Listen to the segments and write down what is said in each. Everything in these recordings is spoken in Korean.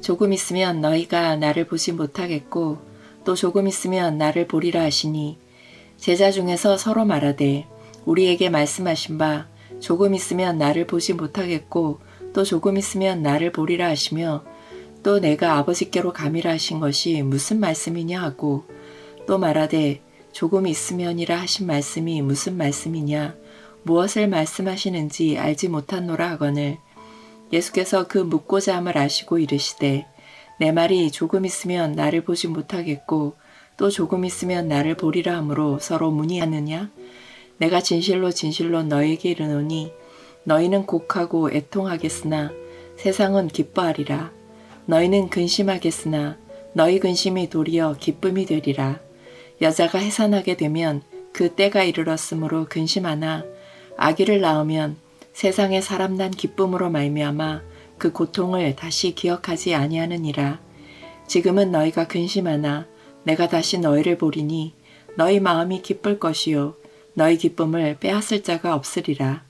조금 있으면 너희가 나를 보지 못하겠고 또 조금 있으면 나를 보리라 하시니 제자 중에서 서로 말하되 우리에게 말씀하신 바 조금 있으면 나를 보지 못하겠고 또 조금 있으면 나를 보리라 하시며 또 내가 아버지께로 가미라 하신 것이 무슨 말씀이냐 하고 또 말하되 조금 있으면이라 하신 말씀이 무슨 말씀이냐 무엇을 말씀하시는지 알지 못하노라 하거늘 예수께서 그 묻고자 함을 아시고 이르시되 내 말이 조금 있으면 나를 보지 못하겠고 또 조금 있으면 나를 보리라 하므로 서로 문의하느냐 내가 진실로 진실로 너희에게 이르노니 너희는 곡하고 애통하겠으나 세상은 기뻐하리라 너희는 근심하겠으나 너희 근심이 도리어 기쁨이 되리라 여자가 해산하게 되면 그 때가 이르렀으므로 근심하나 아기를 낳으면 세상에 사람 난 기쁨으로 말미암아 그 고통을 다시 기억하지 아니하느니라 지금은 너희가 근심하나 내가 다시 너희를 보리니 너희 마음이 기쁠 것이요 너희 기쁨을 빼앗을 자가 없으리라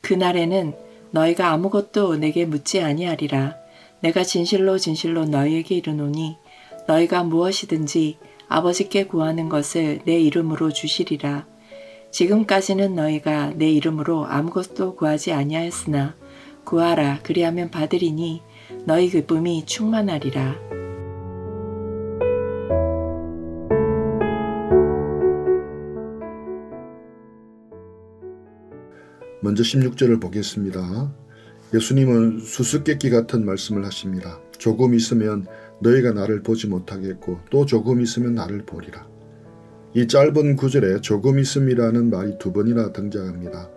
그날에는 너희가 아무것도 내게 묻지 아니하리라 내가 진실로 진실로 너희에게 이르노니 너희가 무엇이든지 아버지께 구하는 것을 내 이름으로 주시리라 지금까지는 너희가 내 이름으로 아무것도 구하지 아니하였으나 구하라 그리하면 받으리니 너희 기쁨이 충만하리라. 먼저 16절을 보겠습니다. 예수님은 수수께끼 같은 말씀을 하십니다. 조금 있으면 너희가 나를 보지 못하겠고 또 조금 있으면 나를 보리라. 이 짧은 구절에 조금 있음이라는 말이 두 번이나 등장합니다.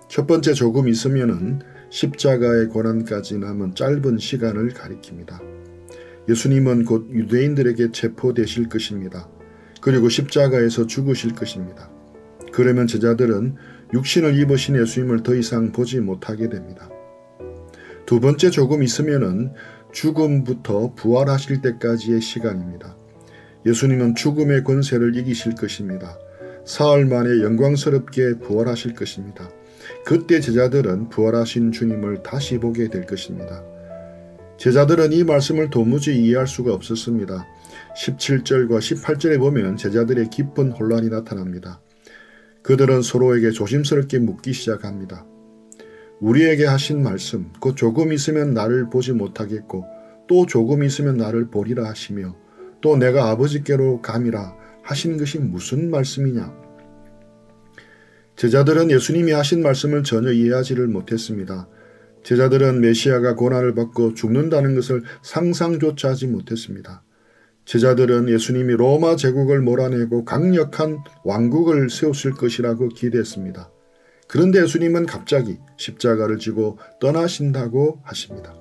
첫 번째 조금 있으면은 십자가의 고난까지 남은 짧은 시간을 가리킵니다. 예수님은 곧 유대인들에게 체포되실 것입니다. 그리고 십자가에서 죽으실 것입니다. 그러면 제자들은 육신을 입으신 예수님을 더 이상 보지 못하게 됩니다. 두 번째 조금 있으면은 죽음부터 부활하실 때까지의 시간입니다. 예수님은 죽음의 권세를 이기실 것입니다. 사흘 만에 영광스럽게 부활하실 것입니다. 그때 제자들은 부활하신 주님을 다시 보게 될 것입니다. 제자들은 이 말씀을 도무지 이해할 수가 없었습니다. 17절과 18절에 보면 제자들의 깊은 혼란이 나타납니다. 그들은 서로에게 조심스럽게 묻기 시작합니다. 우리에게 하신 말씀, 곧 조금 있으면 나를 보지 못하겠고 또 조금 있으면 나를 보리라 하시며 또 내가 아버지께로 감이라 하신 것이 무슨 말씀이냐? 제자들은 예수님이 하신 말씀을 전혀 이해하지를 못했습니다. 제자들은 메시아가 고난을 받고 죽는다는 것을 상상조차 하지 못했습니다. 제자들은 예수님이 로마 제국을 몰아내고 강력한 왕국을 세우실 것이라고 기대했습니다. 그런데 예수님은 갑자기 십자가를 지고 떠나신다고 하십니다.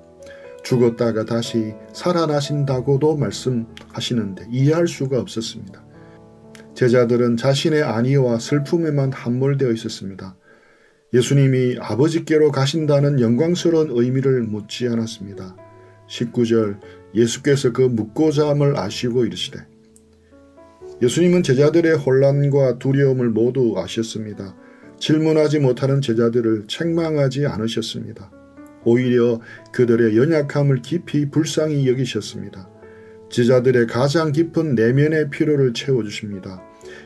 죽었다가 다시 살아나신다고도 말씀하시는데 이해할 수가 없었습니다. 제자들은 자신의 안위와 슬픔에만 함몰되어 있었습니다. 예수님이 아버지께로 가신다는 영광스러운 의미를 묻지 않았습니다. 19절 예수께서 그 묻고자 함을 아시고 이르시되 예수님은 제자들의 혼란과 두려움을 모두 아셨습니다. 질문하지 못하는 제자들을 책망하지 않으셨습니다. 오히려 그들의 연약함을 깊이 불쌍히 여기셨습니다. 제자들의 가장 깊은 내면의 필요를 채워주십니다.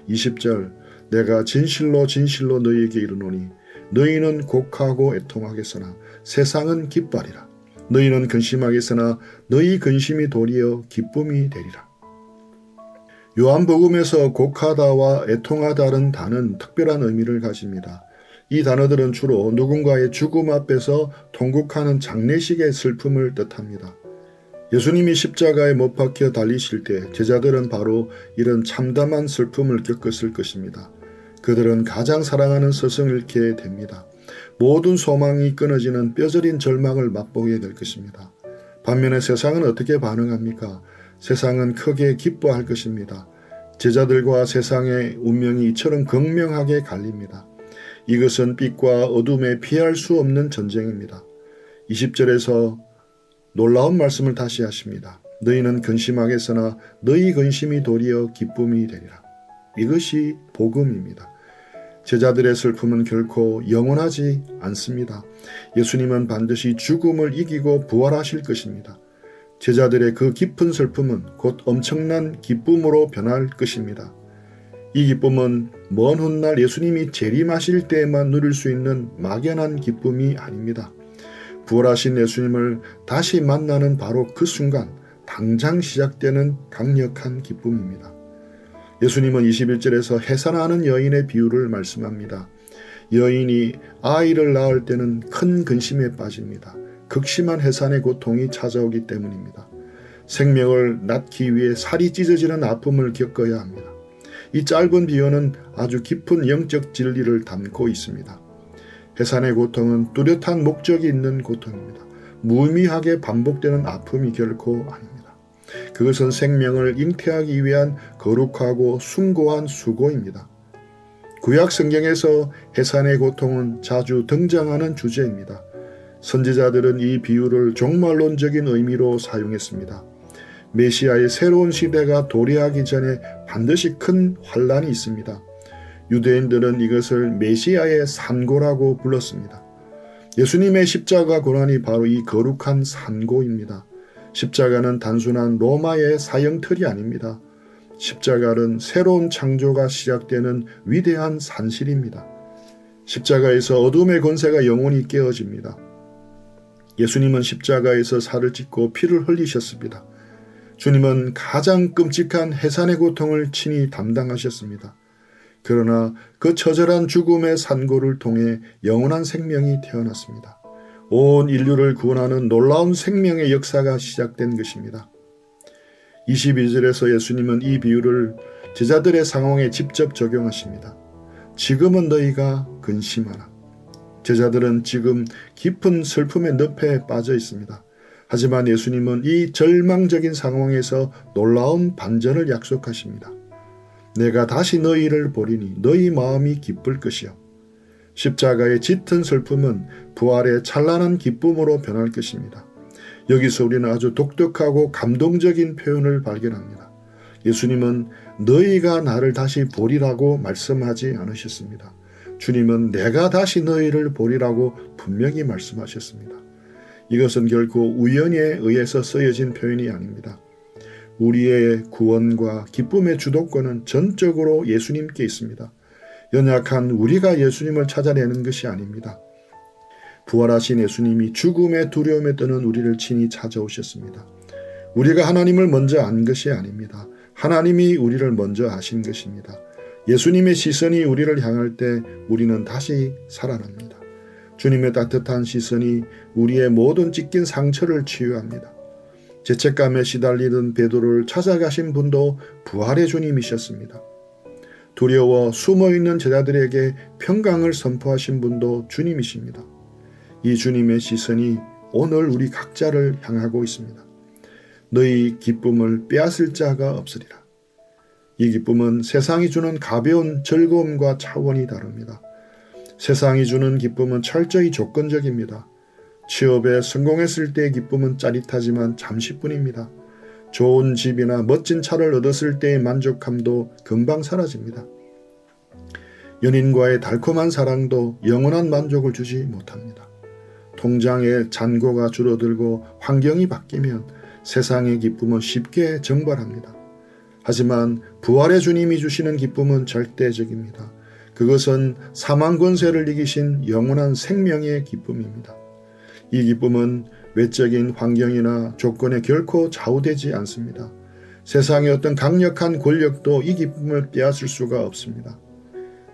20절 내가 진실로 진실로 너희에게 이르노니 너희는 곡하고 애통하겠으나 세상은 기뻐하리라. 너희는 근심하겠으나 너희 근심이 도리어 기쁨이 되리라. 요한복음에서 곡하다와 애통하다는 단어는 특별한 의미를 가집니다. 이 단어들은 주로 누군가의 죽음 앞에서 통곡하는 장례식의 슬픔을 뜻합니다. 예수님이 십자가에 못 박혀 달리실 때 제자들은 바로 이런 참담한 슬픔을 겪었을 것입니다. 그들은 가장 사랑하는 스승을 잃게 됩니다. 모든 소망이 끊어지는 뼈저린 절망을 맛보게 될 것입니다. 반면에 세상은 어떻게 반응합니까? 세상은 크게 기뻐할 것입니다. 제자들과 세상의 운명이 이처럼 극명하게 갈립니다. 이것은 빛과 어둠에 피할 수 없는 전쟁입니다. 20절에서 놀라운 말씀을 다시 하십니다. 너희는 근심하겠으나 너희 근심이 도리어 기쁨이 되리라. 이것이 복음입니다. 제자들의 슬픔은 결코 영원하지 않습니다. 예수님은 반드시 죽음을 이기고 부활하실 것입니다. 제자들의 그 깊은 슬픔은 곧 엄청난 기쁨으로 변할 것입니다. 이 기쁨은 먼 훗날 예수님이 재림하실 때에만 누릴 수 있는 막연한 기쁨이 아닙니다. 부활하신 예수님을 다시 만나는 바로 그 순간 당장 시작되는 강력한 기쁨입니다. 예수님은 21절에서 해산하는 여인의 비유를 말씀합니다. 여인이 아이를 낳을 때는 큰 근심에 빠집니다. 극심한 해산의 고통이 찾아오기 때문입니다. 생명을 낳기 위해 살이 찢어지는 아픔을 겪어야 합니다. 이 짧은 비유는 아주 깊은 영적 진리를 담고 있습니다. 해산의 고통은 뚜렷한 목적이 있는 고통입니다. 무의미하게 반복되는 아픔이 결코 아닙니다. 그것은 생명을 잉태하기 위한 거룩하고 숭고한 수고입니다. 구약 성경에서 해산의 고통은 자주 등장하는 주제입니다. 선지자들은 이 비유를 종말론적인 의미로 사용했습니다. 메시아의 새로운 시대가 도래하기 전에 반드시 큰 환란이 있습니다. 유대인들은 이것을 메시아의 산고라고 불렀습니다. 예수님의 십자가 고난이 바로 이 거룩한 산고입니다. 십자가는 단순한 로마의 사형틀이 아닙니다. 십자가는 새로운 창조가 시작되는 위대한 산실입니다. 십자가에서 어둠의 권세가 영원히 깨어집니다. 예수님은 십자가에서 살을 찢고 피를 흘리셨습니다. 주님은 가장 끔찍한 해산의 고통을 친히 담당하셨습니다. 그러나 그 처절한 죽음의 산고를 통해 영원한 생명이 태어났습니다. 온 인류를 구원하는 놀라운 생명의 역사가 시작된 것입니다. 22절에서 예수님은 이 비유를 제자들의 상황에 직접 적용하십니다. 지금은 너희가 근심하라. 제자들은 지금 깊은 슬픔의 늪에 빠져 있습니다. 하지만 예수님은 이 절망적인 상황에서 놀라운 반전을 약속하십니다. 내가 다시 너희를 보리니 너희 마음이 기쁠 것이요. 십자가의 짙은 슬픔은 부활의 찬란한 기쁨으로 변할 것입니다. 여기서 우리는 아주 독특하고 감동적인 표현을 발견합니다. 예수님은 너희가 나를 다시 보리라고 말씀하지 않으셨습니다. 주님은 내가 다시 너희를 보리라고 분명히 말씀하셨습니다. 이것은 결코 우연에 의해서 쓰여진 표현이 아닙니다. 우리의 구원과 기쁨의 주도권은 전적으로 예수님께 있습니다. 연약한 우리가 예수님을 찾아내는 것이 아닙니다. 부활하신 예수님이 죽음의 두려움에 떠는 우리를 친히 찾아오셨습니다. 우리가 하나님을 먼저 안 것이 아닙니다. 하나님이 우리를 먼저 아신 것입니다. 예수님의 시선이 우리를 향할 때 우리는 다시 살아납니다. 주님의 따뜻한 시선이 우리의 모든 찢긴 상처를 치유합니다. 죄책감에 시달리던 베드로를 찾아가신 분도 부활의 주님이셨습니다. 두려워 숨어있는 제자들에게 평강을 선포하신 분도 주님이십니다. 이 주님의 시선이 오늘 우리 각자를 향하고 있습니다. 너희 기쁨을 빼앗을 자가 없으리라. 이 기쁨은 세상이 주는 가벼운 즐거움과 차원이 다릅니다. 세상이 주는 기쁨은 철저히 조건적입니다. 취업에 성공했을 때의 기쁨은 짜릿하지만 잠시뿐입니다. 좋은 집이나 멋진 차를 얻었을 때의 만족함도 금방 사라집니다. 연인과의 달콤한 사랑도 영원한 만족을 주지 못합니다. 통장의 잔고가 줄어들고 환경이 바뀌면 세상의 기쁨은 쉽게 증발합니다. 하지만 부활의 주님이 주시는 기쁨은 절대적입니다. 그것은 사망 권세를 이기신 영원한 생명의 기쁨입니다. 이 기쁨은 외적인 환경이나 조건에 결코 좌우되지 않습니다. 세상의 어떤 강력한 권력도 이 기쁨을 빼앗을 수가 없습니다.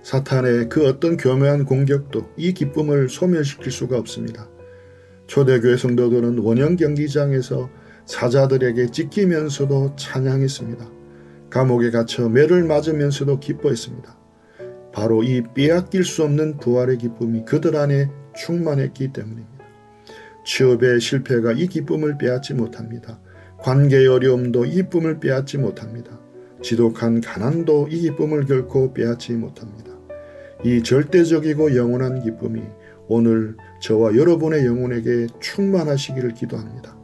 사탄의 그 어떤 교묘한 공격도 이 기쁨을 소멸시킬 수가 없습니다. 초대교회 성도들은 원형 경기장에서 사자들에게 찢기면서도 찬양했습니다. 감옥에 갇혀 매를 맞으면서도 기뻐했습니다. 바로 이 빼앗길 수 없는 부활의 기쁨이 그들 안에 충만했기 때문입니다. 취업의 실패가 이 기쁨을 빼앗지 못합니다. 관계의 어려움도 이 기쁨을 빼앗지 못합니다. 지독한 가난도 이 기쁨을 결코 빼앗지 못합니다. 이 절대적이고 영원한 기쁨이 오늘 저와 여러분의 영혼에게 충만하시기를 기도합니다.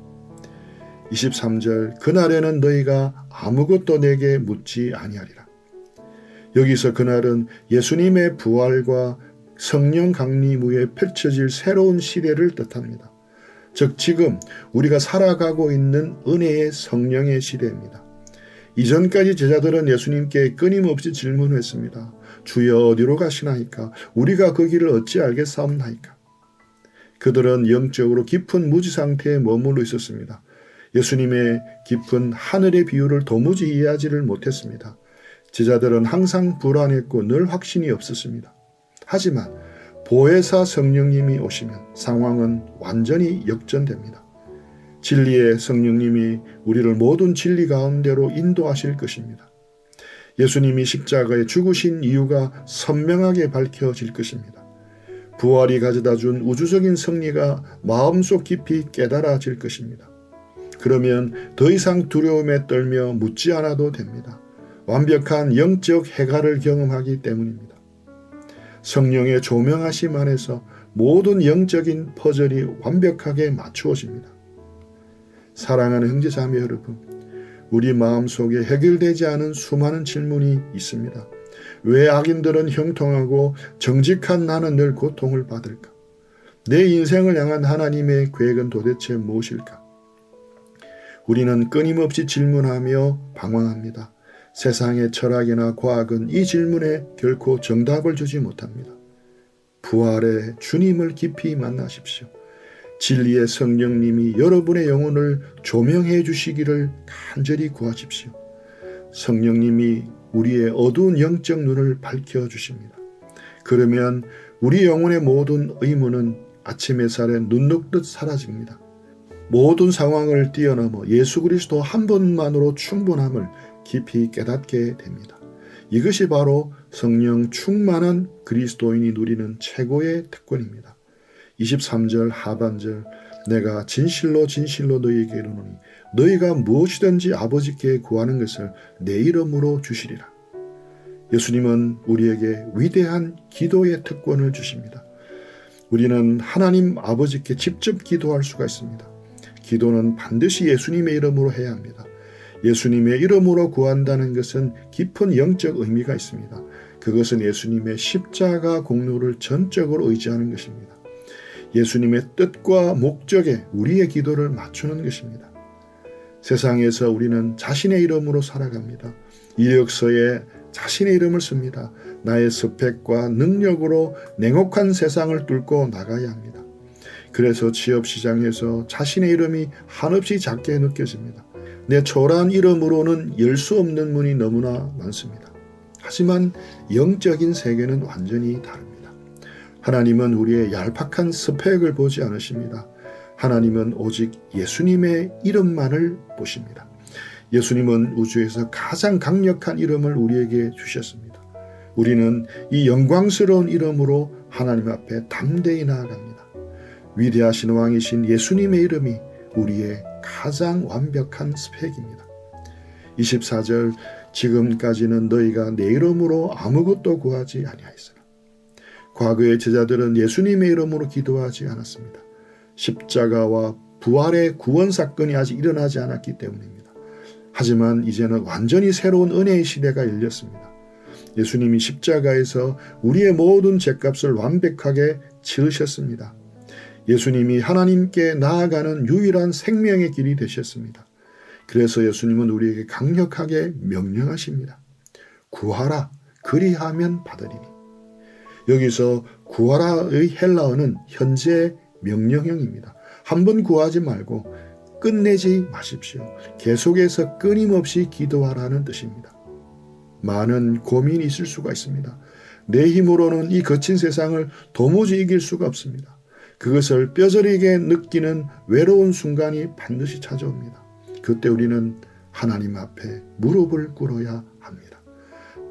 23절 그날에는 너희가 아무것도 내게 묻지 아니하리라. 여기서 그날은 예수님의 부활과 성령 강림 후에 펼쳐질 새로운 시대를 뜻합니다. 즉 지금 우리가 살아가고 있는 은혜의 성령의 시대입니다. 이전까지 제자들은 예수님께 끊임없이 질문했습니다. 주여 어디로 가시나이까? 우리가 그 길을 어찌 알겠사옵나이까? 그들은 영적으로 깊은 무지 상태에 머물러 있었습니다. 예수님의 깊은 하늘의 비유를 도무지 이해하지를 못했습니다. 제자들은 항상 불안했고 늘 확신이 없었습니다. 하지만 보혜사 성령님이 오시면 상황은 완전히 역전됩니다. 진리의 성령님이 우리를 모든 진리 가운데로 인도하실 것입니다. 예수님이 십자가에 죽으신 이유가 선명하게 밝혀질 것입니다. 부활이 가져다 준 우주적인 승리가 마음속 깊이 깨달아질 것입니다. 그러면 더 이상 두려움에 떨며 묻지 않아도 됩니다. 완벽한 영적 해갈을 경험하기 때문입니다. 성령의 조명하심 안에서 모든 영적인 퍼즐이 완벽하게 맞추어집니다. 사랑하는 형제자매 여러분, 우리 마음속에 해결되지 않은 수많은 질문이 있습니다. 왜 악인들은 형통하고 정직한 나는 늘 고통을 받을까? 내 인생을 향한 하나님의 계획은 도대체 무엇일까? 우리는 끊임없이 질문하며 방황합니다. 세상의 철학이나 과학은 이 질문에 결코 정답을 주지 못합니다. 부활의 주님을 깊이 만나십시오. 진리의 성령님이 여러분의 영혼을 조명해 주시기를 간절히 구하십시오. 성령님이 우리의 어두운 영적 눈을 밝혀주십니다. 그러면 우리 영혼의 모든 의문은 아침 햇살에 눈 녹듯 사라집니다. 모든 상황을 뛰어넘어 예수 그리스도 한 분만으로 충분함을 깊이 깨닫게 됩니다. 이것이 바로 성령 충만한 그리스도인이 누리는 최고의 특권입니다. 23절 하반절 내가 진실로 진실로 너희에게 이르노니 너희가 무엇이든지 아버지께 구하는 것을 내 이름으로 주시리라. 예수님은 우리에게 위대한 기도의 특권을 주십니다. 우리는 하나님 아버지께 직접 기도할 수가 있습니다. 기도는 반드시 예수님의 이름으로 해야 합니다. 예수님의 이름으로 구한다는 것은 깊은 영적 의미가 있습니다. 그것은 예수님의 십자가 공로를 전적으로 의지하는 것입니다. 예수님의 뜻과 목적에 우리의 기도를 맞추는 것입니다. 세상에서 우리는 자신의 이름으로 살아갑니다. 이력서에 자신의 이름을 씁니다. 나의 스펙과 능력으로 냉혹한 세상을 뚫고 나가야 합니다. 그래서 취업시장에서 자신의 이름이 한없이 작게 느껴집니다. 내 초라한 이름으로는 열 수 없는 문이 너무나 많습니다. 하지만 영적인 세계는 완전히 다릅니다. 하나님은 우리의 얄팍한 스펙을 보지 않으십니다. 하나님은 오직 예수님의 이름만을 보십니다. 예수님은 우주에서 가장 강력한 이름을 우리에게 주셨습니다. 우리는 이 영광스러운 이름으로 하나님 앞에 담대히 나아갑니다. 위대하신 왕이신 예수님의 이름이 우리의 가장 완벽한 스펙입니다. 24절 지금까지는 너희가 내 이름으로 아무것도 구하지 아니하였으나 과거의 제자들은 예수님의 이름으로 기도하지 않았습니다. 십자가와 부활의 구원 사건이 아직 일어나지 않았기 때문입니다. 하지만 이제는 완전히 새로운 은혜의 시대가 열렸습니다. 예수님이 십자가에서 우리의 모든 죄값을 완벽하게 치르셨습니다. 예수님이 하나님께 나아가는 유일한 생명의 길이 되셨습니다. 그래서 예수님은 우리에게 강력하게 명령하십니다. 구하라, 그리하면 받으리니. 여기서 구하라의 헬라어는 현재 명령형입니다. 한 번 구하지 말고 끝내지 마십시오. 계속해서 끊임없이 기도하라는 뜻입니다. 많은 고민이 있을 수가 있습니다. 내 힘으로는 이 거친 세상을 도무지 이길 수가 없습니다. 그것을 뼈저리게 느끼는 외로운 순간이 반드시 찾아옵니다. 그때 우리는 하나님 앞에 무릎을 꿇어야 합니다.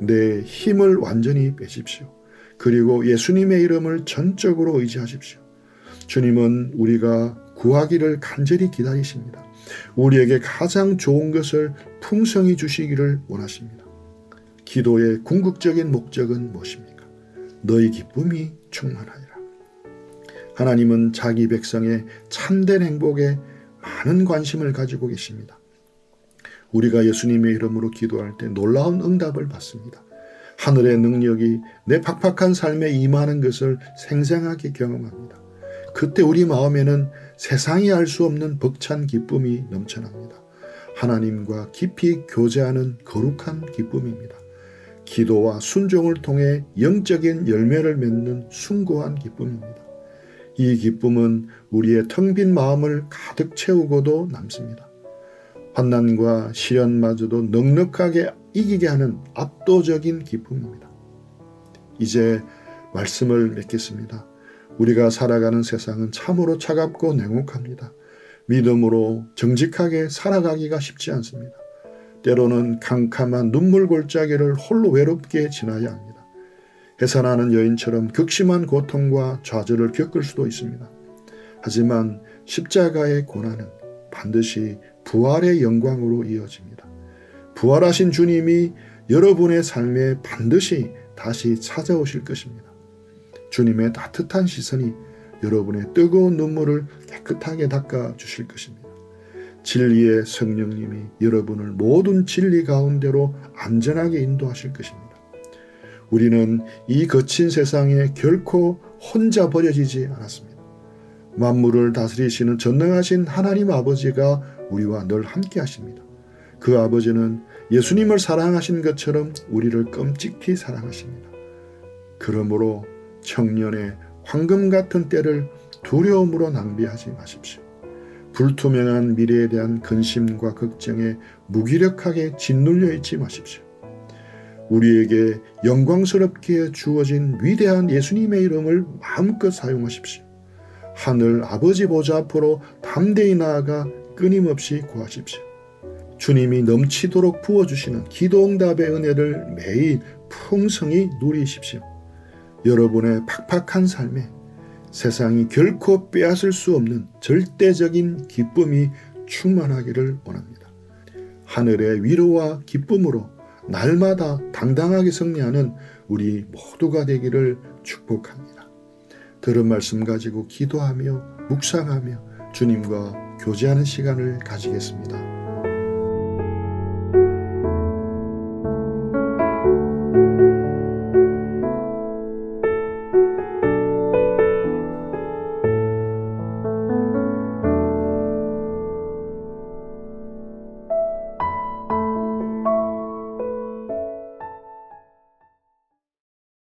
내 힘을 완전히 빼십시오. 그리고 예수님의 이름을 전적으로 의지하십시오. 주님은 우리가 구하기를 간절히 기다리십니다. 우리에게 가장 좋은 것을 풍성히 주시기를 원하십니다. 기도의 궁극적인 목적은 무엇입니까? 너희 기쁨이 충만하리라. 하나님은 자기 백성의 참된 행복에 많은 관심을 가지고 계십니다. 우리가 예수님의 이름으로 기도할 때 놀라운 응답을 받습니다. 하늘의 능력이 내 팍팍한 삶에 임하는 것을 생생하게 경험합니다. 그때 우리 마음에는 세상이 알 수 없는 벅찬 기쁨이 넘쳐납니다. 하나님과 깊이 교제하는 거룩한 기쁨입니다. 기도와 순종을 통해 영적인 열매를 맺는 숭고한 기쁨입니다. 이 기쁨은 우리의 텅 빈 마음을 가득 채우고도 남습니다. 환난과 시련마저도 넉넉하게 이기게 하는 압도적인 기쁨입니다. 이제 말씀을 맺겠습니다. 우리가 살아가는 세상은 참으로 차갑고 냉혹합니다. 믿음으로 정직하게 살아가기가 쉽지 않습니다. 때로는 캄캄한 눈물 골짜기를 홀로 외롭게 지나야 합니다. 해산하는 여인처럼 극심한 고통과 좌절을 겪을 수도 있습니다. 하지만 십자가의 고난은 반드시 부활의 영광으로 이어집니다. 부활하신 주님이 여러분의 삶에 반드시 다시 찾아오실 것입니다. 주님의 따뜻한 시선이 여러분의 뜨거운 눈물을 깨끗하게 닦아주실 것입니다. 진리의 성령님이 여러분을 모든 진리 가운데로 안전하게 인도하실 것입니다. 우리는 이 거친 세상에 결코 혼자 버려지지 않았습니다. 만물을 다스리시는 전능하신 하나님 아버지가 우리와 늘 함께 하십니다. 그 아버지는 예수님을 사랑하신 것처럼 우리를 끔찍히 사랑하십니다. 그러므로 청년의 황금 같은 때를 두려움으로 낭비하지 마십시오. 불투명한 미래에 대한 근심과 걱정에 무기력하게 짓눌려 있지 마십시오. 우리에게 영광스럽게 주어진 위대한 예수님의 이름을 마음껏 사용하십시오. 하늘 아버지 보좌 앞으로 담대히 나아가 끊임없이 구하십시오. 주님이 넘치도록 부어주시는 기도응답의 은혜를 매일 풍성히 누리십시오. 여러분의 팍팍한 삶에 세상이 결코 빼앗을 수 없는 절대적인 기쁨이 충만하기를 원합니다. 하늘의 위로와 기쁨으로 날마다 당당하게 승리하는 우리 모두가 되기를 축복합니다. 들은 말씀 가지고 기도하며 묵상하며 주님과 교제하는 시간을 가지겠습니다.